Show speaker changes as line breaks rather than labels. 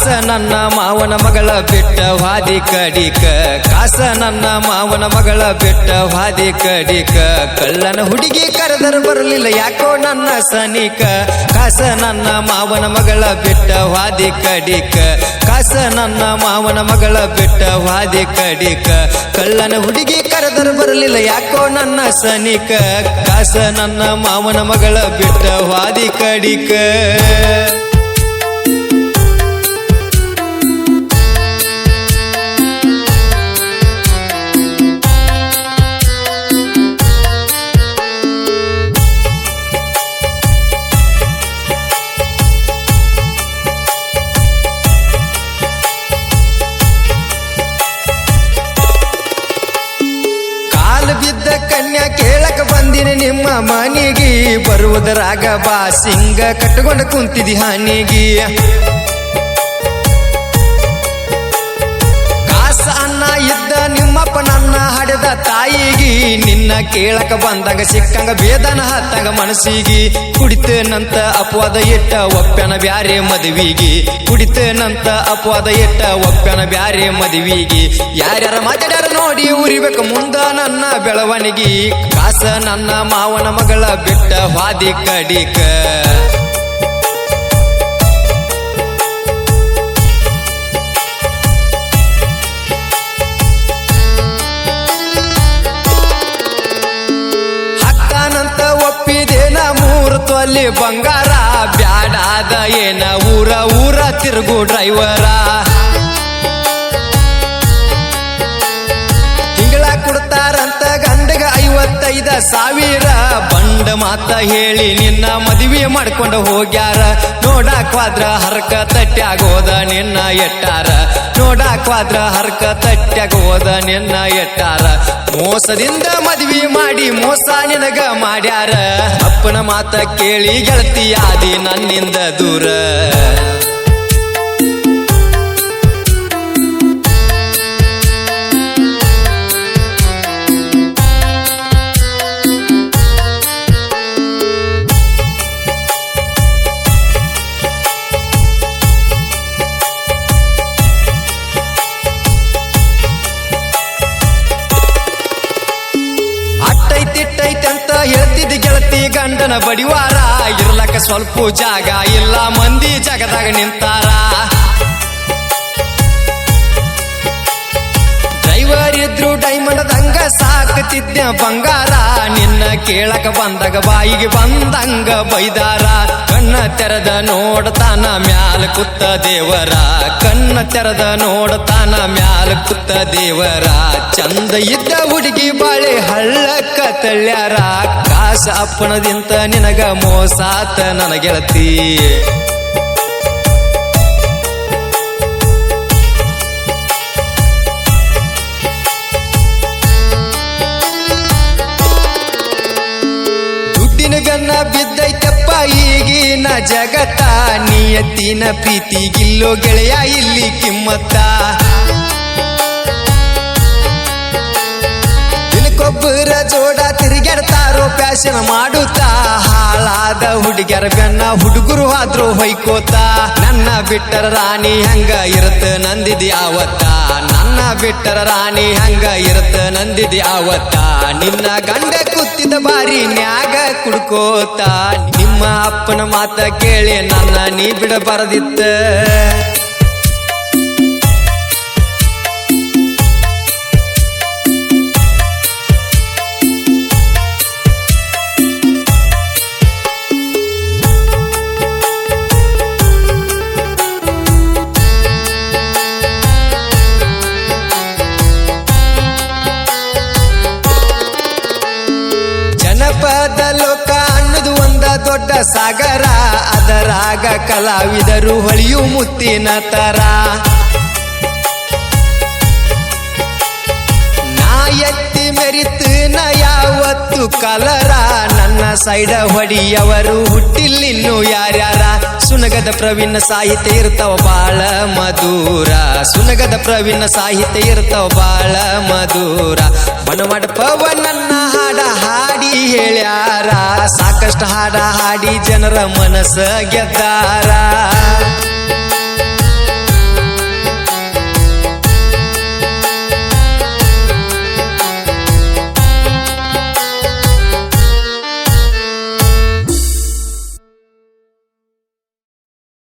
ಕಾಸ ನನ್ನ ಮಾವನ ಮಗಳ ಬಿಟ್ಟ ಹಾದಿ ಕಡಿಕ ಕಾಸ ನನ್ನ ಮಾವನ ಮಗಳ ಬಿಟ್ಟ ಹಾದಿ ಕಡಿಕ ಕಳ್ಳನ ಹುಡುಗಿ ಕರೆದರು ಬರಲಿಲ್ಲ ಯಾಕೋ ನನ್ನ ಸನಿಕ ಕಾಸ ನನ್ನ ಮಾವನ ಮಗಳ ಬಿಟ್ಟ ಹಾದಿ ಕಡಿಕ ಕಾಸ ನನ್ನ ಮಾವನ ಮಗಳ ಬಿಟ್ಟ ಹಾದಿ ಕಡಿಕ ಕಳ್ಳನ ಹುಡುಗಿ ಕರೆದರು ಬರಲಿಲ್ಲ ಯಾಕೋ ನನ್ನ ಸನಿಕ ಕಾಸ ನನ್ನ ಮಾವನ ಮಗಳ ಬಿಟ್ಟ ಹಾದಿ ಕಡಿಕ ಬಿದ್ದ ಕನ್ಯಾ ಕೇಳಕ ಬಂದಿನಿ ನಿಮ್ಮ ಮನಿಗಿ ಬರುವುದರಾಗ ಬಾ ಸಿಂಗ ಕಟ್ಟಕೊಂಡು ಕುಂತಿದಿ ಹಾನಿಗಿ ಕಾಸ ಅನ್ನ ಇದ್ದ ನಿಮ್ಮಪ್ಪ ನನ್ನ ಹಡೆದ ತಾಯಿಗಿ ನಿನ್ನ ಕೇಳಕ ಬಂದಾಗ ಸಿಕ್ಕಂಗ ಬೇದನ ಹತ್ತಂಗ ಮನಸ್ಸಿಗಿ ಕುಡಿತೇನಂತ ಅಪವಾದ ಇಟ್ಟ ಒಪ್ಪನ ಬ್ಯಾರೆ ಮದುವಿಗಿ ಕುಡಿತೇನಂತ ಅಪವಾದ ಇಟ್ಟ ಒಪ್ಪನ ಬ್ಯಾರೆ ಮದುವಿಗಿ ಯಾರ್ಯಾರ ಮಾತಾಡ್ಯಾರ ನೋಡಿ ಉರಿಬೇಕು ಮುಂದ ನನ್ನ ಬೆಳವಣಿಗಿ ಕಾಸ ನನ್ನ ಮಾವನ ಮಗಳ ಬಿಟ್ಟ ಹಾದಿ ಕಡಿಕ ಒಪ್ಪಿದೇನ ಮೂರು ತೊಲಿ ಬಂಗಾರ ಬ್ಯಾಡಾದ ಏನ ಊರ ತಿರುಗು ಡ್ರೈವರ ತಿಂಗಳ ಕೊಡ್ತಾರಂತ ಗಂಡಗ 55,000 ಬಂಡ ಮಾತ ಹೇಳಿ ನಿನ್ನ ಮದುವೆ ಮಾಡ್ಕೊಂಡು ಹೋಗ್ಯಾರ ನೋಡಾಕ್ವಾದ್ರ ಹರಕ ತಟ್ಟ್ಯಾಗೋದ ನಿನ್ನ ಎಟ್ಟಾರ ನೋಡಾಕ್ವಾದ್ರ ಹರಕ ತಟ್ಟ್ಯಾಗೋದ ನಿನ್ನ ಎಟ್ಟಾರ ಮೋಸದಿಂದ ಮದುವೆ ಮಾಡಿ ಮೋಸ ನಿನಗ ಮಾಡ್ಯಾರ ಅಪ್ಪನ ಮಾತ ಕೇಳಿ ಗೆಳತಿಯಾದಿ ನನ್ನಿಂದ ದೂರ ತಿಟ್ಟೈತಂತ ಹೇಳ್ತಿದ್ದ ಗೆಳತಿ ಗಂಡನ ಬಡಿವಾರ ಇರ್ಲಕ್ಕ ಸ್ವಲ್ಪ ಜಾಗ ಇಲ್ಲ ಮಂದಿ ಜಾಗದಾಗ ನಿಂತಾರ ಡ್ರೈವರ್ ಇದ್ರು ಡೈಮಂಡ್ ದಂಗ ಸಾಕತಿದ್ದ ಬಂಗಾರ ನಿನ್ನ ಕೇಳಕ ಬಂದಾಗ ಬಾಯಿಗೆ ಬಂದಂಗ ಬೈದಾರ ಕಣ್ಣ ತೆರೆದ ನೋಡ್ತಾನ ಮ್ಯಾಲ ಕುತ್ತ ದೇವರ ಕಣ್ಣ ತೆರೆದ ನೋಡ್ತಾನ ಮ್ಯಾಲ ಕುತ್ತ ದೇವರ ಚಂದ ಇದ್ದ ಹುಡುಗಿ ಬಾಳೆ ಹಳ್ಳಕ್ಕ ತಳ್ಳ್ಯಾರ ಕಾಸ ಅಪ್ಪಣದಿಂತ ನಿನಗ ಮೋಸಾತ ನನ್ನ ಗೆಳತಿ ಗನ್ನ ಬಿದ್ದೈತಪ್ಪ ಈಗಿನ ಜಗತ್ತ ನಿಯತ್ತಿನ ಪ್ರೀತಿಗಿಲ್ಲೋ ಗೆಳೆಯ ಇಲ್ಲಿ ಕಿಮ್ಮತ್ತ ದಿನಕ್ಕೊಬ್ಬರ ಜೋಡ ತಿರುಗಾಡ್ತಾರೋ ಪ್ಯಾಶನ್ ಮಾಡುತ್ತಾ ಹಾಳಾದ ಹುಡುಗ್ಯಾರ ಬೆನ್ನ ಹುಡುಗರು ಆದ್ರೂ ಹೊಯ್ಕೋತ ನನ್ನ ಬಿಟ್ಟರ ರಾಣಿ ಹಂಗ ಇರತ್ತ ನಂದಿದಿ ಆವತ್ತ ನನ್ನ ಬಿಟ್ಟರ ರಾಣಿ ಹಂಗ ಇರತ್ತ ನಂದಿದಿ ಆವತ್ತ ನಿನ್ನ ಗಂಡ ಕೂತಿದ್ದ ಬಾರಿ ನ್ಯಾಗ ಕುಡ್ಕೋತ ನಿಮ್ಮ ಅಪ್ಪನ ಮಾತ ಕೇಳಿ ನನ್ನ ನೀ ಬಿಡಬಾರದಿತ್ತ ಜನಪದ ಲೋಕ ಅನ್ನೋದು ಒಂದ ದೊಡ್ಡ ಸಾಗರ ಅದರಾಗ ಕಲಾವಿದರು ಹೊಳೆಯು ಮುತ್ತಿನ ತರ ನಾ ಎತ್ತಿ ಮೆರಿತು ನ ಯಾವತ್ತು ಕಲರ ನನ್ನ ಸೈಡ ಹೊಡಿಯವರು ಹುಟ್ಟಿಲ್ಲಿನ್ನು ಯಾರ್ಯಾರ ಸುನಗದ ಪ್ರವೀಣ ಸಾಹಿತ್ಯ ಇರ್ತಾವ ಬಾಳ ಮಧುರ ಸುನಗದ ಪ್ರವೀಣ ಸಾಹಿತ್ಯ ಇರ್ತಾವ ಬಾಳ ಮಧುರ ಬನವಾಡ ಪವನನ್ನ ಹಾಡ ಹಾಡಿ ಹೇಳ್ಯಾರ ಸಾಕಷ್ಟು ಹಾಡ ಹಾಡಿ ಜನರ ಮನಸ್ಸ ಗೆದ್ದಾರ